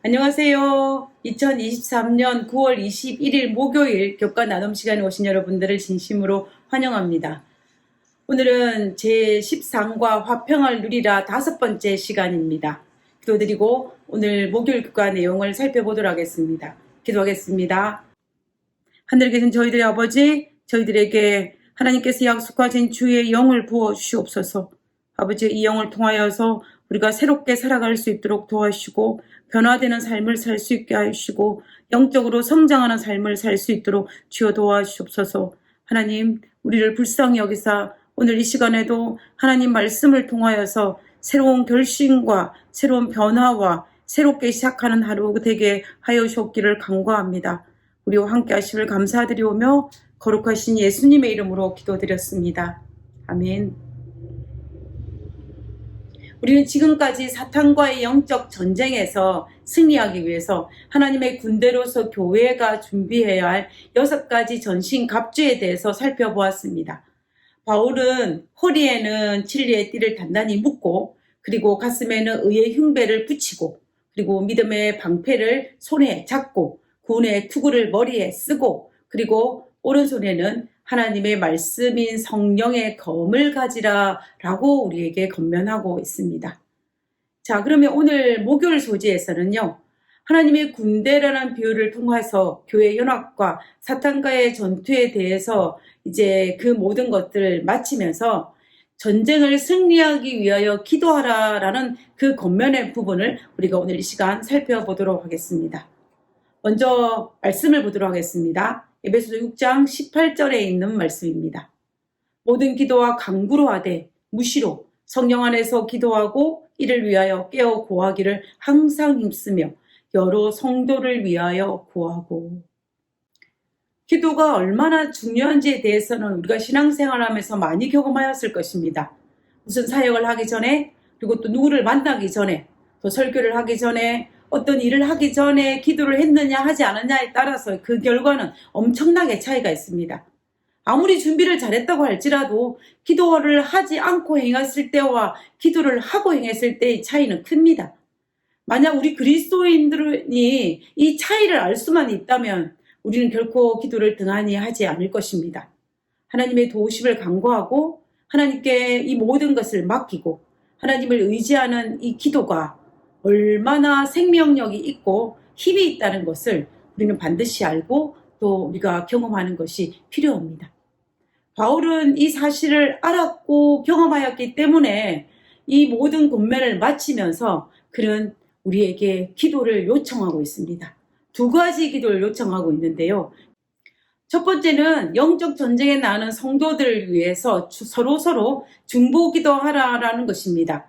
안녕하세요. 2023년 9월 21일 목요일 교과 나눔 시간에 오신 여러분들을 진심으로 환영합니다. 오늘은 제13과 화평을 누리라 5번째 시간입니다. 기도드리고 오늘 목요일 교과 내용을 살펴보도록 하겠습니다. 기도하겠습니다. 하늘에 계신 저희들의 아버지, 저희들에게 하나님께서 약속하신 주의 영을 부어 주시옵소서. 아버지, 이 영을 통하여서 우리가 새롭게 살아갈 수 있도록 도와주시고 변화되는 삶을 살 수 있게 하시고 영적으로 성장하는 삶을 살 수 있도록 주여 도와주시옵소서. 하나님, 우리를 불쌍히 여기사 오늘 이 시간에도 하나님 말씀을 통하여서 새로운 결심과 새로운 변화와 새롭게 시작하는 하루 되게 하여 주옵기를 간구합니다. 우리와 함께 하심을 감사드리오며 거룩하신 예수님의 이름으로 기도드렸습니다. 아멘. 우리는 지금까지 사탄과의 영적 전쟁에서 승리하기 위해서 하나님의 군대로서 교회가 준비해야 할 6가지 전신 갑주에 대해서 살펴보았습니다. 바울은 허리에는 진리의 띠를 단단히 묶고 그리고 가슴에는 의의 흉배를 붙이고 그리고 믿음의 방패를 손에 잡고 구원의 투구를 머리에 쓰고 그리고 오른손에는 하나님의 말씀인 성령의 검을 가지라 라고 우리에게 권면하고 있습니다. 자, 그러면 오늘 목요일 소지에서는요. 하나님의 군대라는 비유를 통해서 교회 연합과 사탄과의 전투에 대해서 이제 그 모든 것들을 마치면서 전쟁을 승리하기 위하여 기도하라라는 그 권면의 부분을 우리가 오늘 이 시간 살펴보도록 하겠습니다. 먼저 말씀을 보도록 하겠습니다. 에베소서 6장 18절에 있는 말씀입니다. 모든 기도와 간구로 하되 무시로 성령 안에서 기도하고 이를 위하여 깨어 구하기를 항상 힘쓰며 여러 성도를 위하여 구하고. 기도가 얼마나 중요한지에 대해서는 우리가 신앙생활하면서 많이 경험하였을 것입니다. 무슨 사역을 하기 전에 그리고 또 누구를 만나기 전에 또 설교를 하기 전에 어떤 일을 하기 전에 기도를 했느냐 하지 않았냐에 따라서 그 결과는 엄청나게 차이가 있습니다. 아무리 준비를 잘했다고 할지라도 기도를 하지 않고 행했을 때와 기도를 하고 행했을 때의 차이는 큽니다. 만약 우리 그리스도인들이 이 차이를 알 수만 있다면 우리는 결코 기도를 등한히 하지 않을 것입니다. 하나님의 도우심을 간구하고 하나님께 이 모든 것을 맡기고 하나님을 의지하는 이 기도가 얼마나 생명력이 있고 힘이 있다는 것을 우리는 반드시 알고 또 우리가 경험하는 것이 필요합니다. 바울은 이 사실을 알았고 경험하였기 때문에 이 모든 권면을 마치면서 그는 우리에게 기도를 요청하고 있습니다. 2가지 기도를 요청하고 있는데요. 첫 번째는 영적 전쟁에 나가는 성도들을 위해서 서로 중보기도하라라는 것입니다.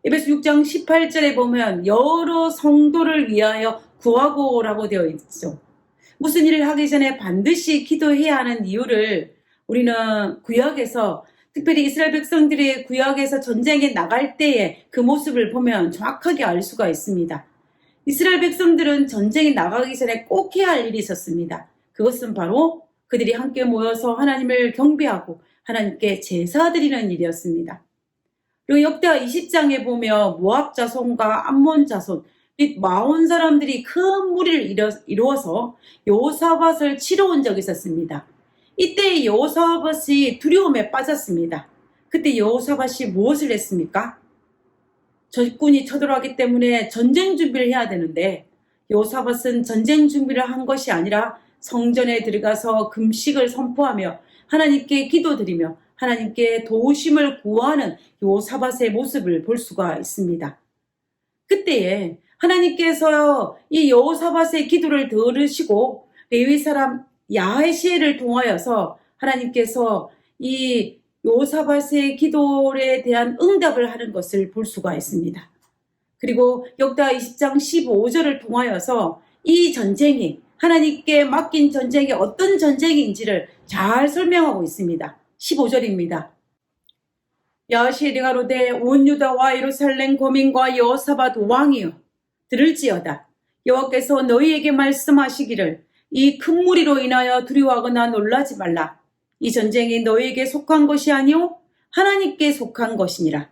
에베소 6장 18절에 보면 여러 성도를 위하여 구하고 라고 되어 있죠. 무슨 일을 하기 전에 반드시 기도해야 하는 이유를 우리는 구약에서 특별히 이스라엘 백성들이 구약에서 전쟁에 나갈 때의 그 모습을 보면 정확하게 알 수가 있습니다. 이스라엘 백성들은 전쟁에 나가기 전에 꼭 해야 할 일이 있었습니다. 그것은 바로 그들이 함께 모여서 하나님을 경배하고 하나님께 제사 드리는 일이었습니다. 그리고 역대하 20장에 보면 모압 자손과 암몬 자손 및 마온 사람들이 큰 무리를 이루어서 여호사밧을 치러 온 적이 있었습니다. 이때 여호사밧이 두려움에 빠졌습니다. 그때 여호사밧이 무엇을 했습니까? 적군이 쳐들어왔기 때문에 전쟁 준비를 해야 되는데 여호사밧은 전쟁 준비를 한 것이 아니라 성전에 들어가서 금식을 선포하며 하나님께 기도드리며 하나님께 도우심을 구하는 여호사밧의 모습을 볼 수가 있습니다. 그때에 하나님께서 이 여호사밧의 기도를 들으시고 레위 사람 야훼시엘을 통하여서 하나님께서 이 여호사밧의 기도에 대한 응답을 하는 것을 볼 수가 있습니다. 그리고 역대하 20장 15절을 통하여서 이 전쟁이 하나님께 맡긴 전쟁이 어떤 전쟁인지를 잘 설명하고 있습니다. 15절입니다. 야훼시엘이 가로되 온 유다와 예루살렘 거민과 여호사밧 왕이여 들을지어다. 여호와께서 너희에게 말씀하시기를 이 큰 무리로 인하여 두려워하거나 놀라지 말라. 이 전쟁이 너희에게 속한 것이 아니오 하나님께 속한 것이니라.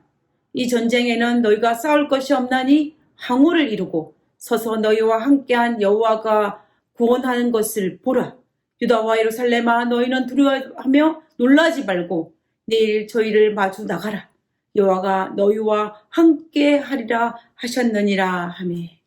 이 전쟁에는 너희가 싸울 것이 없나니 항우를 이루고 서서 너희와 함께한 여호와가 구원하는 것을 보라. 유다와 예루살렘아 너희는 두려워하며 놀라지 말고 내일 저희를 마주 나가라. 여호와가 너희와 함께 하리라 하셨느니라 하매.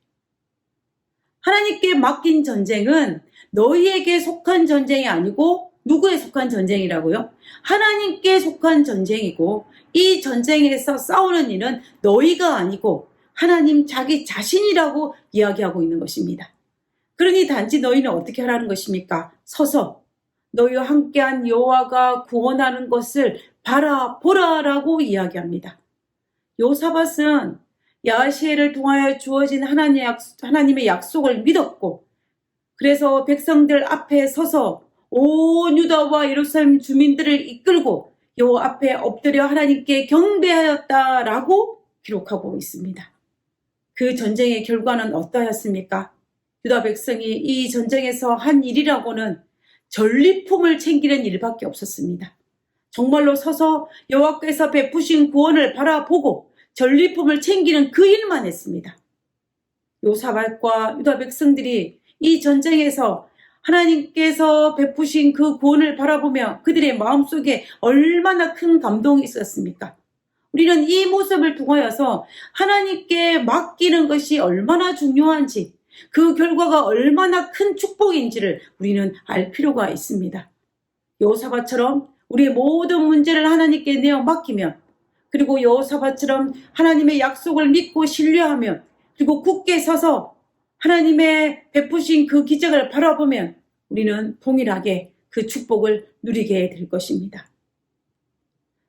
하나님께 맡긴 전쟁은 너희에게 속한 전쟁이 아니고 누구에 속한 전쟁이라고요? 하나님께 속한 전쟁이고 이 전쟁에서 싸우는 일은 너희가 아니고 하나님 자기 자신이라고 이야기하고 있는 것입니다. 그러니 단지 너희는 어떻게 하라는 것입니까? 서서 너희와 함께한 여호와가 구원하는 것을 바라보라라고 이야기합니다. 요사밧은 야하시엘을 통하여 주어진 하나님의 약속을 믿었고 그래서 백성들 앞에 서서 온 유다와 예루살렘 주민들을 이끌고 여호와 앞에 엎드려 하나님께 경배하였다라고 기록하고 있습니다. 그 전쟁의 결과는 어떠했습니까? 유다 백성이 이 전쟁에서 한 일이라고는 전리품을 챙기는 일밖에 없었습니다. 정말로 서서 여호와께서 베푸신 구원을 바라보고 전리품을 챙기는 그 일만 했습니다. 요사밧과 유다 백성들이 이 전쟁에서 하나님께서 베푸신 그 구원을 바라보며 그들의 마음속에 얼마나 큰 감동이 있었습니까? 우리는 이 모습을 통하여서 하나님께 맡기는 것이 얼마나 중요한지 그 결과가 얼마나 큰 축복인지를 우리는 알 필요가 있습니다. 여호사밧처럼 우리의 모든 문제를 하나님께 내어 맡기면 그리고 여호사밧처럼 하나님의 약속을 믿고 신뢰하면 그리고 굳게 서서 하나님의 베푸신 그 기적을 바라보면 우리는 동일하게 그 축복을 누리게 될 것입니다.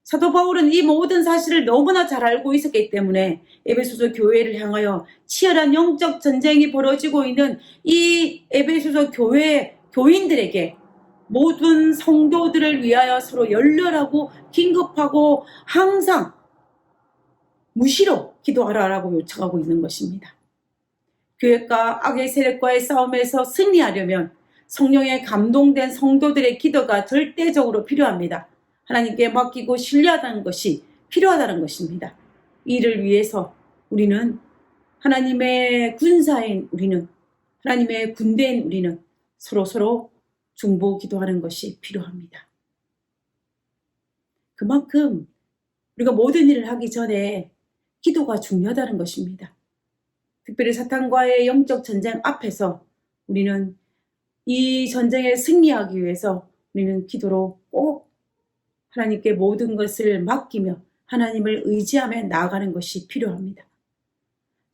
사도 바울은 이 모든 사실을 너무나 잘 알고 있었기 때문에 에베소서 교회를 향하여 치열한 영적 전쟁이 벌어지고 있는 이 에베소서 교회 교인들에게 모든 성도들을 위하여 서로 열렬하고 긴급하고 항상 무시로 기도하라라고 요청하고 있는 것입니다. 교회가 악의 세력과의 싸움에서 승리하려면 성령에 감동된 성도들의 기도가 절대적으로 필요합니다. 하나님께 맡기고 신뢰하다는 것이 필요하다는 것입니다. 이를 위해서 우리는 하나님의 군사인 우리는 하나님의 군대인 우리는 서로 중보 기도하는 것이 필요합니다. 그만큼 우리가 모든 일을 하기 전에 기도가 중요하다는 것입니다. 특별히 사탄과의 영적 전쟁 앞에서 우리는 이 전쟁에 승리하기 위해서 우리는 기도로 꼭 하나님께 모든 것을 맡기며 하나님을 의지하며 나아가는 것이 필요합니다.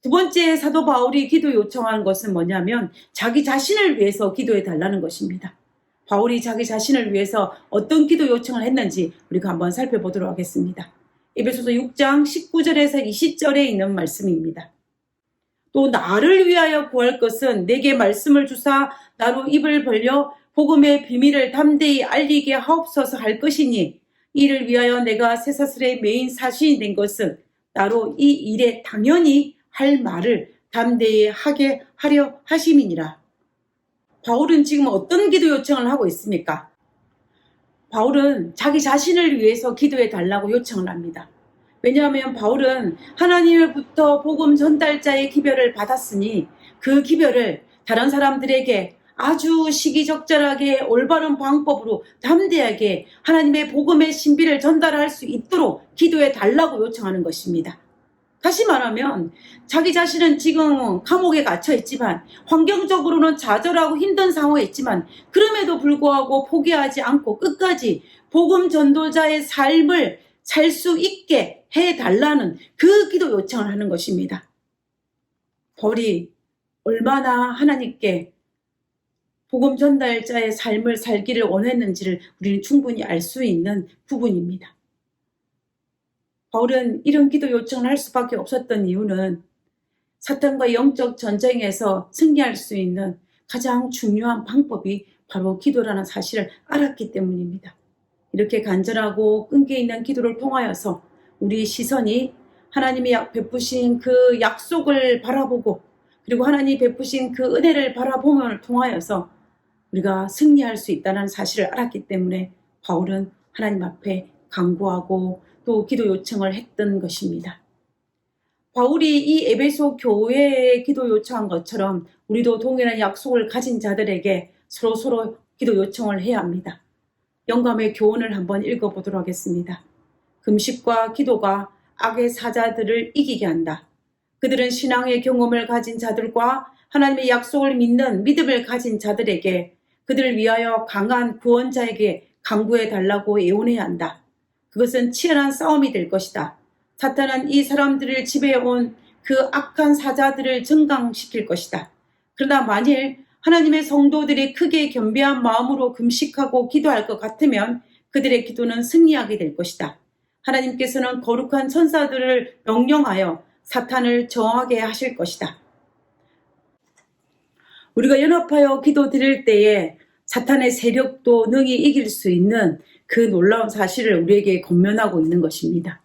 두 번째 사도 바울이 기도 요청하는 것은 뭐냐면 자기 자신을 위해서 기도해 달라는 것입니다. 바울이 자기 자신을 위해서 어떤 기도 요청을 했는지 우리가 한번 살펴보도록 하겠습니다. 에베소서 6장 19절에서 20절에 있는 말씀입니다. 또 나를 위하여 구할 것은 내게 말씀을 주사 나로 입을 벌려 복음의 비밀을 담대히 알리게 하옵소서 할 것이니 이를 위하여 내가 쇠사슬의 메인 사신이 된 것은 나로 이 일에 당연히 할 말을 담대히 하게 하려 하심이니라. 바울은 지금 어떤 기도 요청을 하고 있습니까? 바울은 자기 자신을 위해서 기도해 달라고 요청을 합니다. 왜냐하면 바울은 하나님으로부터 복음 전달자의 기별을 받았으니 그 기별을 다른 사람들에게 아주 시기적절하게 올바른 방법으로 담대하게 하나님의 복음의 신비를 전달할 수 있도록 기도해 달라고 요청하는 것입니다. 다시 말하면 자기 자신은 지금 감옥에 갇혀 있지만 환경적으로는 좌절하고 힘든 상황에 있지만 그럼에도 불구하고 포기하지 않고 끝까지 복음 전도자의 삶을 살 수 있게 해달라는 그 기도 요청을 하는 것입니다. 바울이 얼마나 하나님께 복음 전달자의 삶을 살기를 원했는지를 우리는 충분히 알 수 있는 부분입니다. 바울은 이런 기도 요청을 할 수밖에 없었던 이유는 사탄과 영적 전쟁에서 승리할 수 있는 가장 중요한 방법이 바로 기도라는 사실을 알았기 때문입니다. 이렇게 간절하고 끈기 있는 기도를 통하여서 우리 시선이 하나님이 베푸신 그 약속을 바라보고 그리고 하나님이 베푸신 그 은혜를 바라봄을 통하여서 우리가 승리할 수 있다는 사실을 알았기 때문에 바울은 하나님 앞에 간구하고 또 기도 요청을 했던 것입니다. 바울이 이 에베소 교회에 기도 요청한 것처럼 우리도 동일한 약속을 가진 자들에게 서로 기도 요청을 해야 합니다. 영감의 교훈을 한번 읽어보도록 하겠습니다. 금식과 기도가 악의 사자들을 이기게 한다. 그들은 신앙의 경험을 가진 자들과 하나님의 약속을 믿는 믿음을 가진 자들에게 그들을 위하여 강한 구원자에게 강구해 달라고 애원해야 한다. 그것은 치열한 싸움이 될 것이다. 사탄은 이 사람들을 지배해온 그 악한 사자들을 증강시킬 것이다. 그러나 만일 하나님의 성도들이 크게 겸비한 마음으로 금식하고 기도할 것 같으면 그들의 기도는 승리하게 될 것이다. 하나님께서는 거룩한 천사들을 명령하여 사탄을 저항하게 하실 것이다. 우리가 연합하여 기도 드릴 때에 사탄의 세력도 능히 이길 수 있는 그 놀라운 사실을 우리에게 권면하고 있는 것입니다.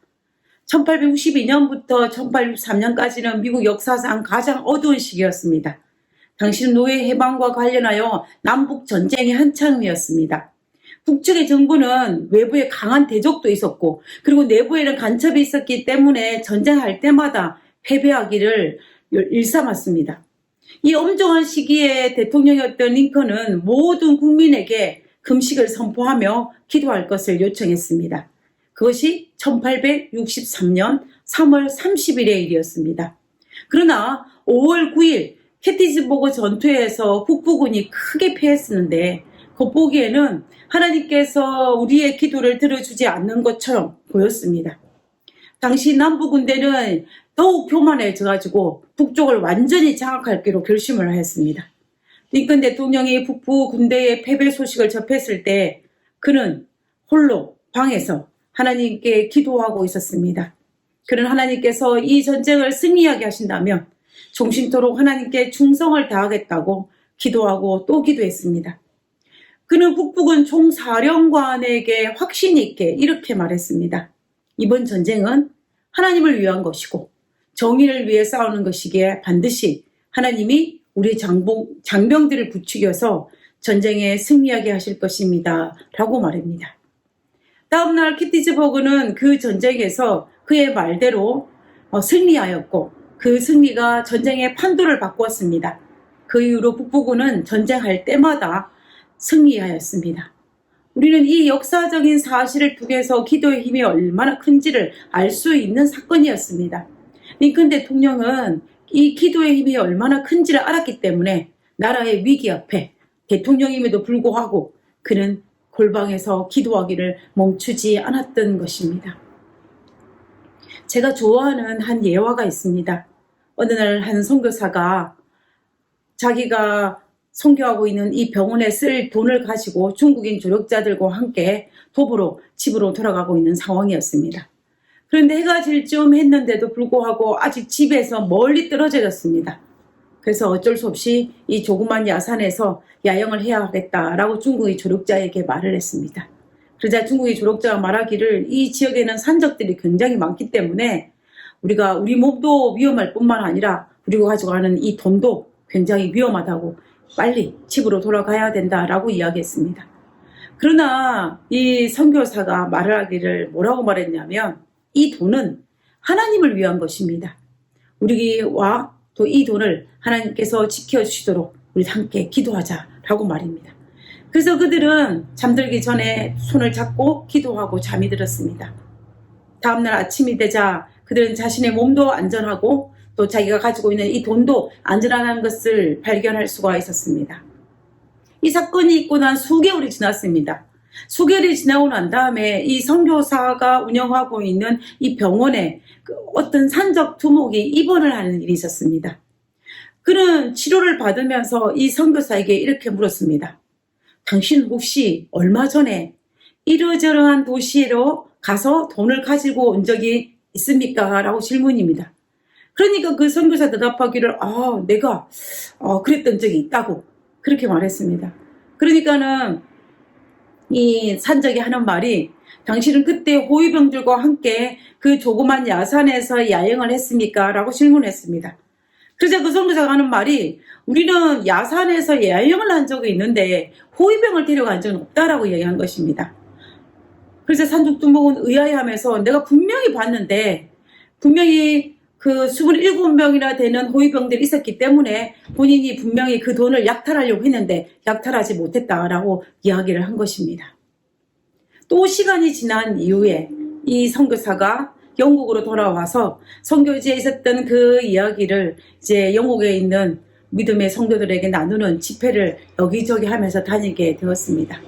1862년부터 1863년까지는 미국 역사상 가장 어두운 시기였습니다. 당시는 노예 해방과 관련하여 남북 전쟁이 한창이었습니다. 북측의 정부는 외부에 강한 대적도 있었고 그리고 내부에는 간첩이 있었기 때문에 전쟁할 때마다 패배하기를 일삼았습니다. 이 엄중한 시기에 대통령이었던 링컨은 모든 국민에게 금식을 선포하며 기도할 것을 요청했습니다. 그것이 1863년 3월 30일의 일이었습니다. 그러나 5월 9일 게티즈버그 전투에서 북부군이 크게 패했었는데 겉보기에는 하나님께서 우리의 기도를 들어주지 않는 것처럼 보였습니다. 당시 남부군대는 더욱 교만해져가지고 북쪽을 완전히 장악하기로 결심을 하였습니다. 링컨 대통령이 북부 군대의 패배 소식을 접했을 때 그는 홀로 방에서 하나님께 기도하고 있었습니다. 그는 하나님께서 이 전쟁을 승리하게 하신다면 종신토록 하나님께 충성을 다하겠다고 기도하고 또 기도했습니다. 그는 북부군 총사령관에게 확신 있게 이렇게 말했습니다. 이번 전쟁은 하나님을 위한 것이고 정의를 위해 싸우는 것이기에 반드시 하나님이 우리 장병들을 부추겨서 전쟁에 승리하게 하실 것입니다. 라고 말합니다. 다음날 게티즈버그는 그 전쟁에서 그의 말대로 승리하였고 그 승리가 전쟁의 판도를 바꾸었습니다. 그 이후로 북부군은 전쟁할 때마다 승리하였습니다. 우리는 이 역사적인 사실을 통해서 기도의 힘이 얼마나 큰지를 알 수 있는 사건이었습니다. 링컨 대통령은 이 기도의 힘이 얼마나 큰지를 알았기 때문에 나라의 위기 앞에 대통령임에도 불구하고 그는 골방에서 기도하기를 멈추지 않았던 것입니다. 제가 좋아하는 한 예화가 있습니다. 어느 날 한 선교사가 자기가 선교하고 있는 이 병원에 쓸 돈을 가지고 중국인 조력자들과 함께 도보로 집으로 돌아가고 있는 상황이었습니다. 그런데 해가 질 쯤 했는데도 불구하고 아직 집에서 멀리 떨어져 있었습니다. 그래서 어쩔 수 없이 이 조그만 야산에서 야영을 해야 하겠다라고 중국의 조력자에게 말을 했습니다. 그러자 중국의 조력자가 말하기를 이 지역에는 산적들이 굉장히 많기 때문에 우리 몸도 위험할 뿐만 아니라 우리가 가지고 가는 이 돈도 굉장히 위험하다고 빨리 집으로 돌아가야 된다라고 이야기했습니다. 그러나 이 선교사가 말을 하기를 뭐라고 말했냐면 이 돈은 하나님을 위한 것입니다. 우리와 또 이 돈을 하나님께서 지켜주시도록 우리 함께 기도하자라고 말입니다. 그래서 그들은 잠들기 전에 손을 잡고 기도하고 잠이 들었습니다. 다음날 아침이 되자 그들은 자신의 몸도 안전하고 또 자기가 가지고 있는 이 돈도 안전하다는 것을 발견할 수가 있었습니다. 이 사건이 있고 난 수개월이 지났습니다. 수개월이 지나고 난 다음에 이 선교사가 운영하고 있는 이 병원에 어떤 산적 두목이 입원을 하는 일이 있었습니다. 그는 치료를 받으면서 이 선교사에게 이렇게 물었습니다. 당신 혹시 얼마 전에 이러저러한 도시로 가서 돈을 가지고 온 적이 있습니까? 라고 질문입니다. 그러니까 그 선교사 대답하기를 내가 그랬던 적이 있다고 그렇게 말했습니다. 그러니까는 이 산적이 하는 말이 당신은 그때 호위병들과 함께 그 조그만 야산에서 야영을 했습니까? 라고 질문했습니다. 그래서 그 선교사가 하는 말이 우리는 야산에서 야영을 한 적이 있는데 호위병을 데려간 적은 없다라고 얘기한 것입니다. 그래서 산적두목은 의아해하면서 내가 분명히 봤는데 분명히 그 27명이나 되는 호위병들이 있었기 때문에 본인이 분명히 그 돈을 약탈하려고 했는데 약탈하지 못했다라고 이야기를 한 것입니다. 또 시간이 지난 이후에 이 선교사가 영국으로 돌아와서 선교지에 있었던 그 이야기를 이제 영국에 있는 믿음의 성도들에게 나누는 집회를 여기저기 하면서 다니게 되었습니다.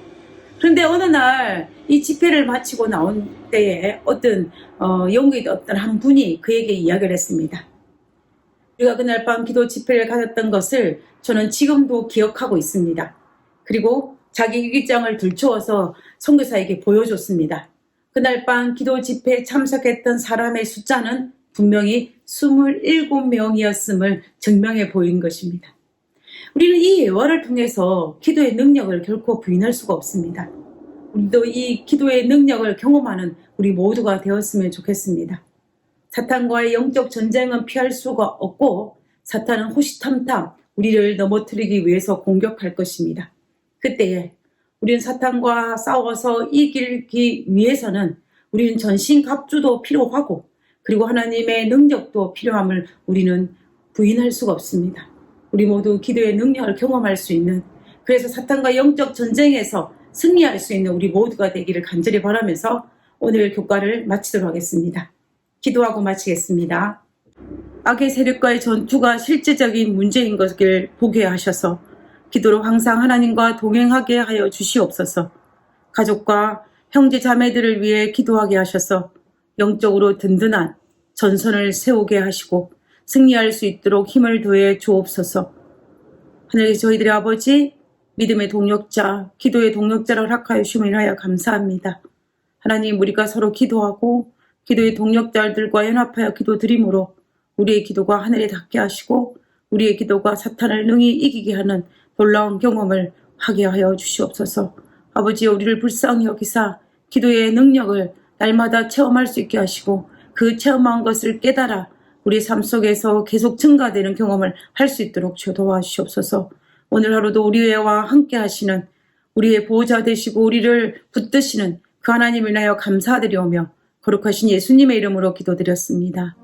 그런데 어느 날 이 집회를 마치고 나온 때에 영국의 어떤 한 분이 그에게 이야기를 했습니다. 우리가 그날 밤 기도 집회를 가졌던 것을 저는 지금도 기억하고 있습니다. 그리고 자기 일기장을 들추어서 선교사에게 보여줬습니다. 그날 밤 기도 집회에 참석했던 사람의 숫자는 분명히 27명이었음을 증명해 보인 것입니다. 우리는 이 예화를 통해서 기도의 능력을 결코 부인할 수가 없습니다. 우리도 이 기도의 능력을 경험하는 우리 모두가 되었으면 좋겠습니다. 사탄과의 영적 전쟁은 피할 수가 없고 사탄은 호시탐탐 우리를 넘어뜨리기 위해서 공격할 것입니다. 그때에 우리는 사탄과 싸워서 이기기 위해서는 우리는 전신갑주도 필요하고 그리고 하나님의 능력도 필요함을 우리는 부인할 수가 없습니다. 우리 모두 기도의 능력을 경험할 수 있는, 그래서 사탄과 영적 전쟁에서 승리할 수 있는 우리 모두가 되기를 간절히 바라면서 오늘 교과를 마치도록 하겠습니다. 기도하고 마치겠습니다. 악의 세력과의 전투가 실제적인 문제인 것을 보게 하셔서 기도로 항상 하나님과 동행하게 하여 주시옵소서. 가족과 형제 자매들을 위해 기도하게 하셔서 영적으로 든든한 전선을 세우게 하시고 승리할 수 있도록 힘을 더해 주옵소서. 하늘의 저희들의 아버지, 믿음의 동력자, 기도의 동력자를 허락하여 주심을 인하여 감사합니다. 하나님, 우리가 서로 기도하고 기도의 동력자들과 연합하여 기도드림으로 우리의 기도가 하늘에 닿게 하시고 우리의 기도가 사탄을 능히 이기게 하는 놀라운 경험을 하게 하여 주시옵소서. 아버지여, 우리를 불쌍히 여기사 기도의 능력을 날마다 체험할 수 있게 하시고 그 체험한 것을 깨달아 우리 삶 속에서 계속 증가되는 경험을 할 수 있도록 도와주시옵소서. 오늘 하루도 우리와 함께 하시는 우리의 보호자 되시고 우리를 붙드시는 그 하나님을 인하여 감사드리오며 거룩하신 예수님의 이름으로 기도드렸습니다.